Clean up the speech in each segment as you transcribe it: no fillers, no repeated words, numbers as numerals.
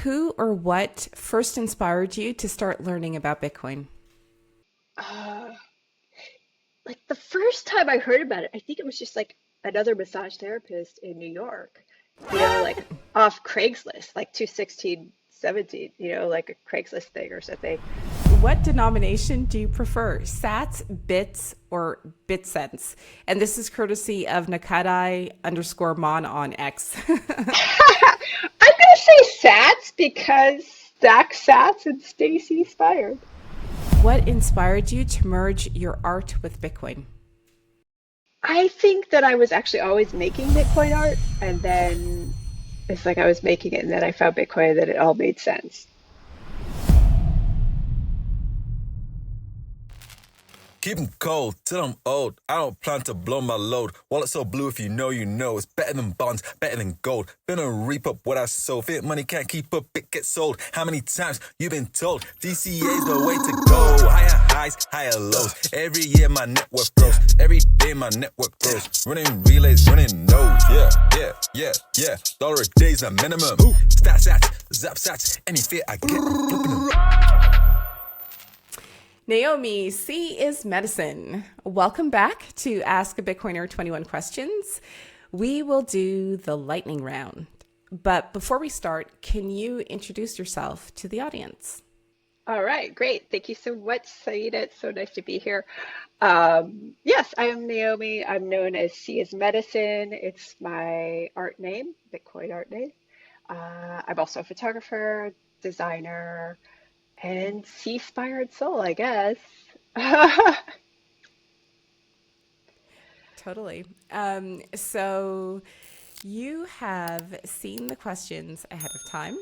Who or what first inspired you to start learning about Bitcoin? Uh, like the first time I heard about it, I think it was just like another massage therapist in New York, like off Craigslist, like 216, 17, like a Craigslist thing or something. What denomination do you prefer, sats, bits, or bit cents? And this is courtesy of Nakadai_Mon on X. I'm gonna say Sats because Zach Sats and Stacy Spire. What inspired you to merge your art with Bitcoin? I think that I was actually always making Bitcoin art, and then it's like I was making it, and then I found Bitcoin, that it all made sense. Keep 'em cold till I'm old. I don't plan to blow my load. Wallet so blue, if you know, you know. It's better than bonds, better than gold. Finna reap up what I sow. Fit money can't keep up, it gets sold. How many times you been told? DCA's the way to go. Higher highs, higher lows. Every year my network grows. Every day my network grows. Running relays, running nodes. Yeah. Dollar a day's a minimum. Stats, zap sats. Any fear I get, I'm flipping them. Naomi Sea is medicine. Welcome back to Ask a Bitcoiner 21 questions. We will do the lightning round. But before we start, can you introduce yourself to the audience? All right, great. Thank you so much, Saida. It's so nice to be here. Yes, I am Naomi. I'm known as C as Medicine. It's my art name, Bitcoin art name. I'm also a photographer, designer, and sea-spired soul, I guess. Totally. So you have seen the questions ahead of time.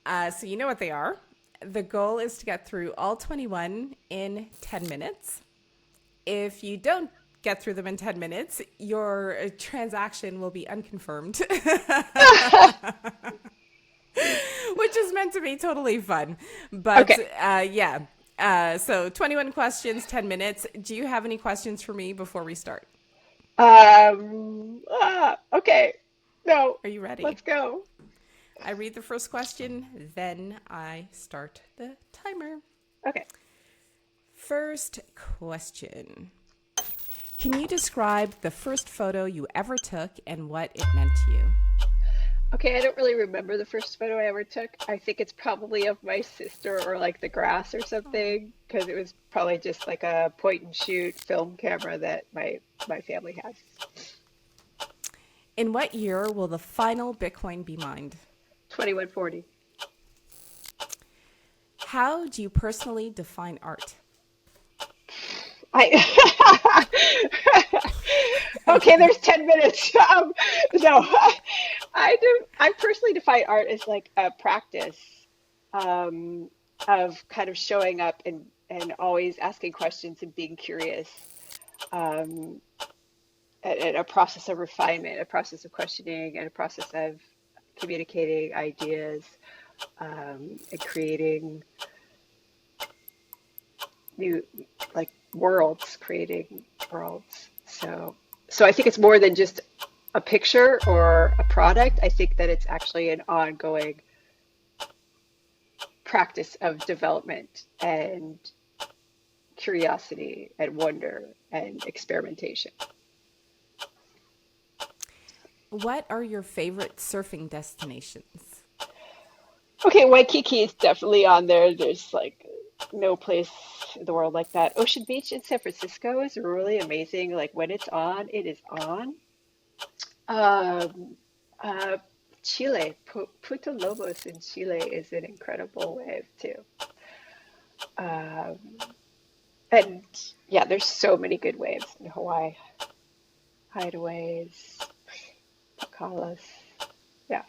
So you know what they are. The goal is to get through all 21 in 10 minutes. If you don't get through them in 10 minutes, your transaction will be unconfirmed, which is meant to be totally fun. But Okay. yeah. So 21 questions, 10 minutes. Do you have any questions for me before we start? Okay. No, Are you ready? let's go. I read the first question, then I start the timer. Okay. First question. Can you describe the first photo you ever took and what it meant to you? Okay, I don't really remember the first photo I ever took. I think it's probably of my sister or like the grass or something, because it was probably just like a point and shoot film camera that my family has. In what year will the final Bitcoin be mined? 2140. How do you personally define art? I Okay, there's 10 minutes. No, I personally define art as like a practice um, of kind of showing up and always asking questions and being curious, um, and a process of refinement, a process of questioning, and a process of communicating ideas, and creating new, like, worlds, creating worlds. So I think it's more than just a picture or a product. I think that it's actually an ongoing practice of development and curiosity and wonder and experimentation. What are your favorite surfing destinations? Okay, Waikiki is definitely on there. There's like no place in the world like that. Ocean Beach in San Francisco is really amazing. Like when it's on, it is on. Um, uh, Chile, Puerto Lobos in Chile is an incredible wave too. Um, and yeah, there's so many good waves in Hawaii. Hideaways, Pacalas. Yeah.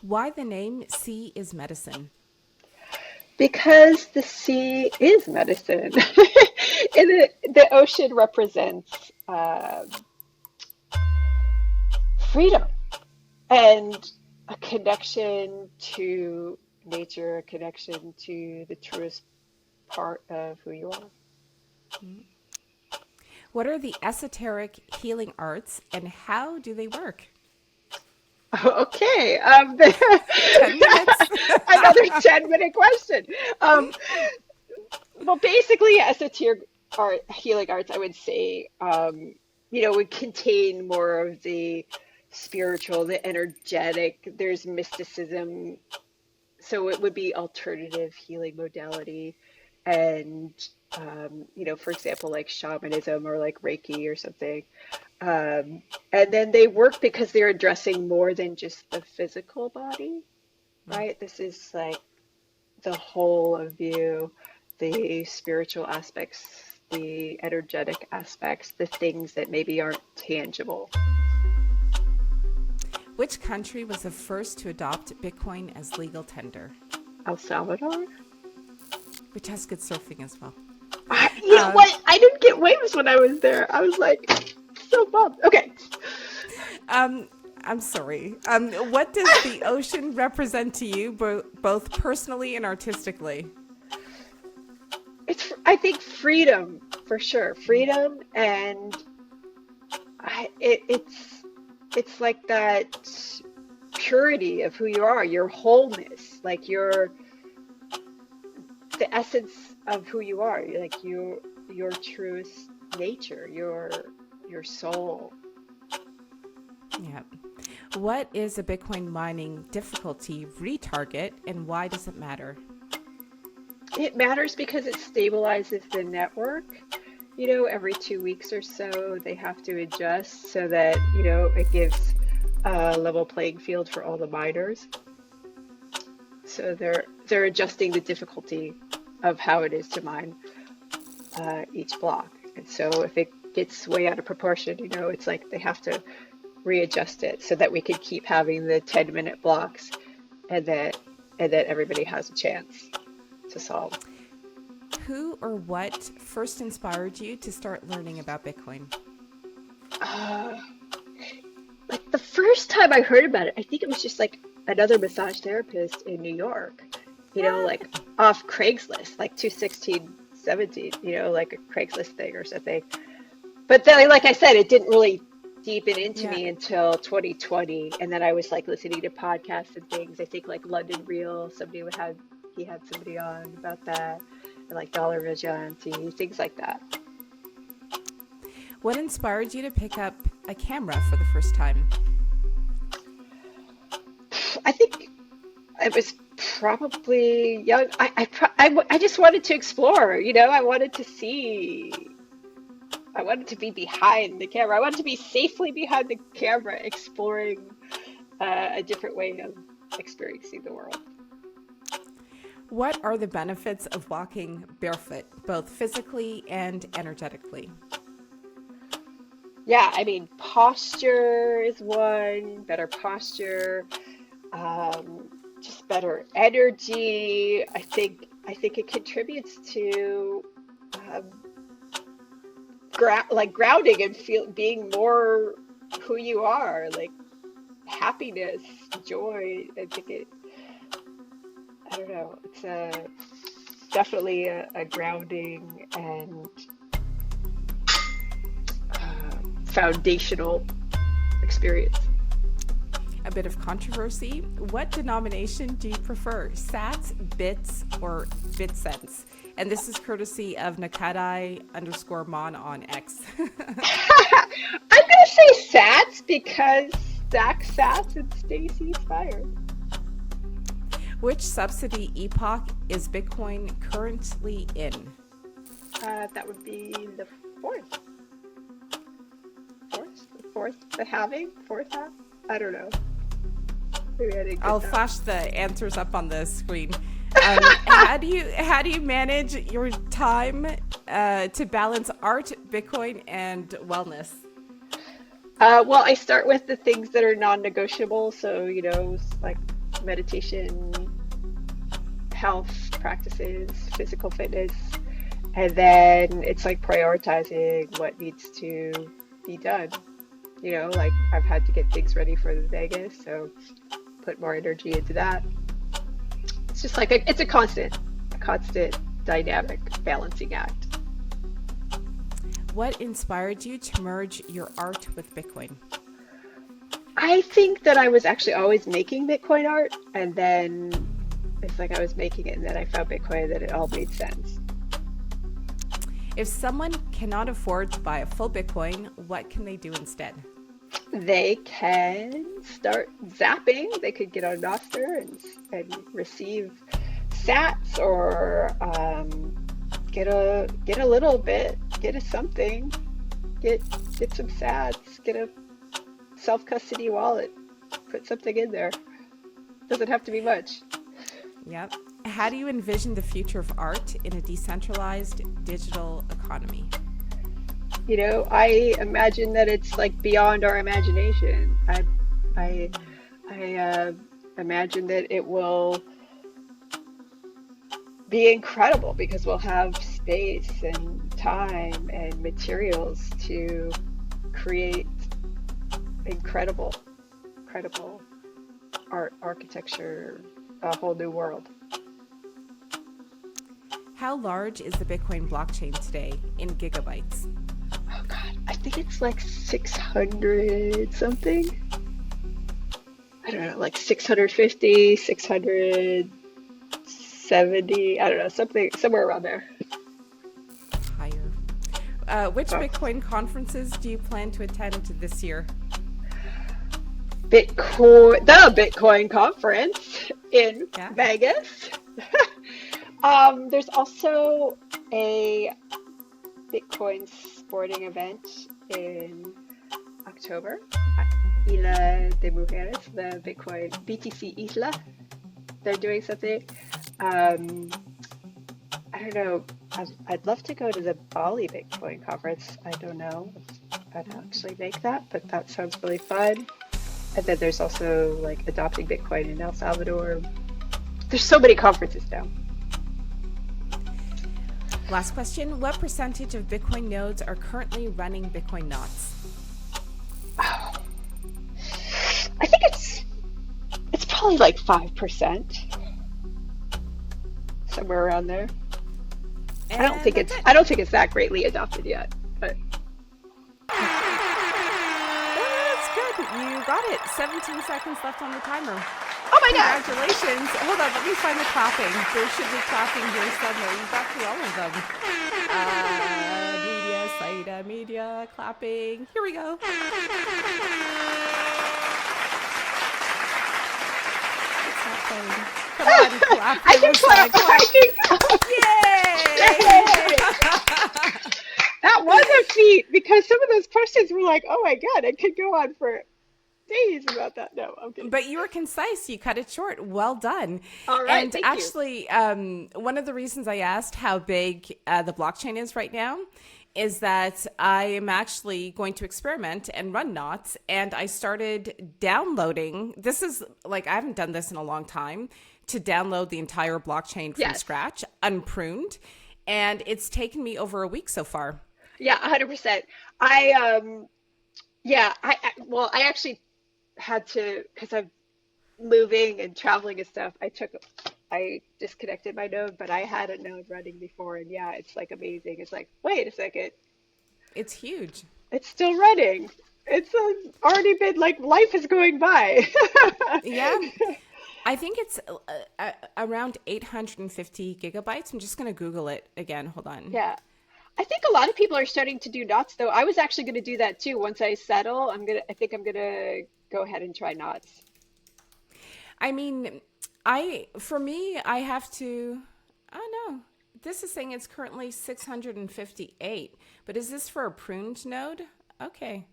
Why the name Sea is medicine? Because the sea is medicine. And the ocean represents freedom and a connection to nature, a connection to the truest part of who you are. What are the esoteric healing arts and how do they work? Okay. 10 minutes. Another 10-minute question. Um, well, basically, esoteric art, healing arts, I would say, would contain more of the spiritual, the energetic. There's mysticism, so it would be alternative healing modality, and for example, like shamanism or like Reiki or something. And then they work because they're addressing more than just the physical body, right? This is like the whole of you, the spiritual aspects, the energetic aspects, the things that maybe aren't tangible. Which country was the first to adopt Bitcoin as legal tender? El Salvador? Which has good surfing as well. You know Um, what? I didn't get waves when I was there. I was like, so bummed. Okay. um, I'm sorry. What does the ocean represent to you, both personally and artistically? I think freedom for sure. Freedom and it's like that purity of who you are, your wholeness, like the essence of who you are, like your truest nature, your soul. Yeah. What is a Bitcoin mining difficulty retarget, and why does it matter? It matters because it stabilizes the network. Every 2 weeks or so, they have to adjust so that, it gives a level playing field for all the miners. So they're adjusting the difficulty of how it is to mine each block. And so if it gets way out of proportion, it's like they have to readjust it so that we can keep having the 10-minute blocks and that everybody has a chance to solve. Who or what first inspired you to start learning about Bitcoin? Like the first time I heard about it, I think it was just like another massage therapist in New York, like off Craigslist, like 216, 17, like a Craigslist thing or something. But then, like I said, it didn't really deepen into me until 2020. And then I was like listening to podcasts and things. I think like London Real, he had somebody on about that, and like Dollar Vigilante, things like that. What inspired you to pick up a camera for the first time? I think I was probably young. I just wanted to explore, I wanted to see. I wanted to be behind the camera. I wanted to be safely behind the camera, exploring a different way of experiencing the world. What are the benefits of walking barefoot, both physically and energetically? Yeah, I mean, posture is one, better posture, just better energy. I think it contributes to grounding and being more who you are, like happiness, joy. I don't know, it's definitely a grounding and foundational experience. A bit of controversy. What denomination do you prefer, sats, bits, or bitcents? And this is courtesy of Nakadai_Mon on X. I'm gonna say sats because Zach Sats and Stacy Spire. Which subsidy epoch is Bitcoin currently in? That would be the fourth, the halving, fourth half. I don't know. Maybe I didn't get I'll that. flash the answers up on the screen. How do you manage your time to balance art, Bitcoin, and wellness? Well, I start with the things that are non-negotiable. So, like meditation, health practices, physical fitness. And then it's like prioritizing what needs to be done. Like I've had to get things ready for the Vegas, so put more energy into that. It's just like it's a constant dynamic balancing act. What inspired you to merge your art with Bitcoin? I think that I was actually always making Bitcoin art, and then it's like I was making it, and then I found Bitcoin, that it all made sense. If someone cannot afford to buy a full Bitcoin, what can they do instead? They can start zapping. They could get on Nostr and receive sats, or get a little bit, get a something, get some sats, get a self-custody wallet, put something in there. Doesn't have to be much. Yep. How do you envision the future of art in a decentralized digital economy? You know, I imagine that it's like beyond our imagination. I imagine that it will be incredible, because we'll have space and time and materials to create incredible art, architecture, a whole new world. How large is the Bitcoin blockchain today in gigabytes? Oh God, I think it's like 600 something. I don't know, like 650, 670, I don't know, something, somewhere around there. Higher. Which Bitcoin conferences do you plan to attend this year? The Bitcoin conference in Vegas. There's also a Bitcoin sporting event in October, Isla de Mujeres, the Bitcoin BTC Isla. They're doing something. I don't know. I'd love to go to the Bali Bitcoin conference. I don't know if I'd actually make that, but that sounds really fun. And then there's also like adopting Bitcoin in El Salvador. There's so many conferences now. Last question. What percentage of Bitcoin nodes are currently running Bitcoin knots? Oh, I think it's probably like 5%. Somewhere around there. And I don't think it's that greatly adopted yet, but that's good. You got it. 17 seconds left on the timer. oh my God. Congratulations. Hold on, let me find the clapping. There should be clapping here somewhere. You got through all of them. Media, Saida, media, clapping. Here we go. It's not playing. Come on, clap. I can clap. Yay! That was a feat, because some of those questions were like, oh my God, I could go on for days about that. No, I'm kidding. But you were concise. You cut it short. Well done. All right, and thank actually, one of the reasons I asked how big the blockchain is right now is that I am actually going to experiment and run knots. And I started downloading. This is like, I haven't done this in a long time, to download the entire blockchain from scratch, unpruned. And it's taken me over a week so far. Yeah, 100%. I actually had to, because I'm moving and traveling and stuff. I disconnected my node, but I had a node running before, and yeah, it's like amazing. It's like, wait a second, It's huge. it's still running. It's already been like, life is going by. Yeah. I think it's around 850 gigabytes. I'm just going to Google it again. Hold on. Yeah. I think a lot of people are starting to do knots though. I was actually going to do that too. Once I settle, I think I'm going to go ahead and try knots. I mean, for me, I have to, I don't know. This is saying it's currently 658, but is this for a pruned node? Okay.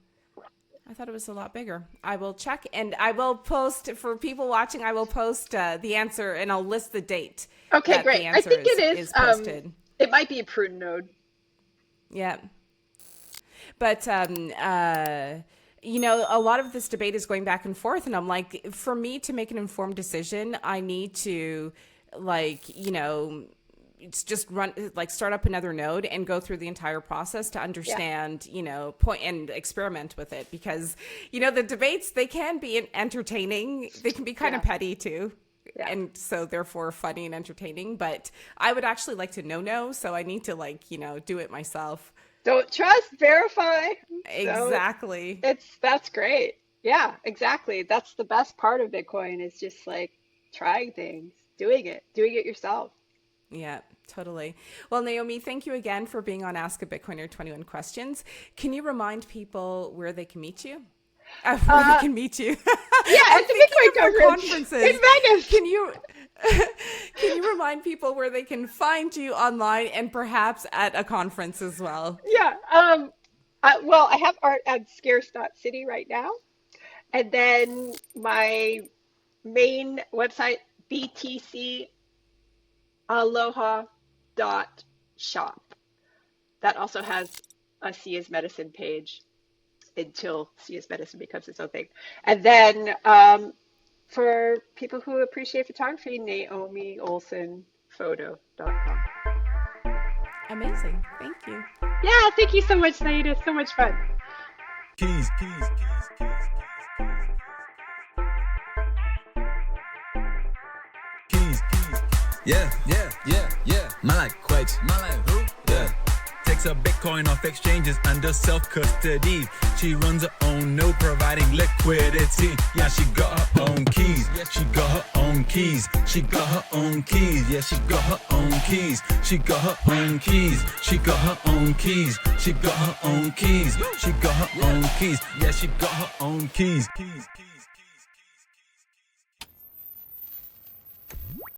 I thought it was a lot bigger. I will check, and I will post, for people watching, I will post the answer, and I'll list the date. Okay, great. I think it is posted. It might be a pruned node. Yeah. But, you know, a lot of this debate is going back and forth, and I'm like, for me to make an informed decision, I need to, like, you know, it's just start up another node and go through the entire process to understand, you know, point and experiment with it, because, you know, the debates, they can be entertaining. They can be kind of petty too. Yeah. And so therefore funny and entertaining, but I would actually like to know, so I need to, like, you know, do it myself. Don't trust, verify. Exactly. So that's great. Yeah, exactly. That's the best part of Bitcoin is just like trying things, doing it yourself. Yeah, totally. Well, Naomi, thank you again for being on Ask a Bitcoiner 21 Questions. Can you remind people where they can meet you? Where they Uh, can meet you. yeah, I'm at the thinking Bitcoin of your conference in conferences. Vegas. Can you can you remind people where they can find you online and perhaps at a conference as well? Yeah. Well, I have art at scarce.city right now. And then my main website, btcaloha.shop. That also has a C as medicine page until C as medicine becomes its own thing. And then for people who appreciate photography, NaomiOlsonPhoto.com. Amazing. Thank you. Yeah, thank you so much, Saida. So much fun. Keys, keys, keys, keys, keys, keys. Yeah, yeah, yeah, yeah. Man like quakes. Man like who? Yeah. Takes her Bitcoin off exchanges under self-custody. She runs her own node, providing liquidity. Yeah, she got her own keys. She got her own keys. She got her own keys. Yeah, she got her own keys. She got her own keys. She got her own keys. She got her own keys. She got her own keys. Yeah, she got her own keys. Keys, keys.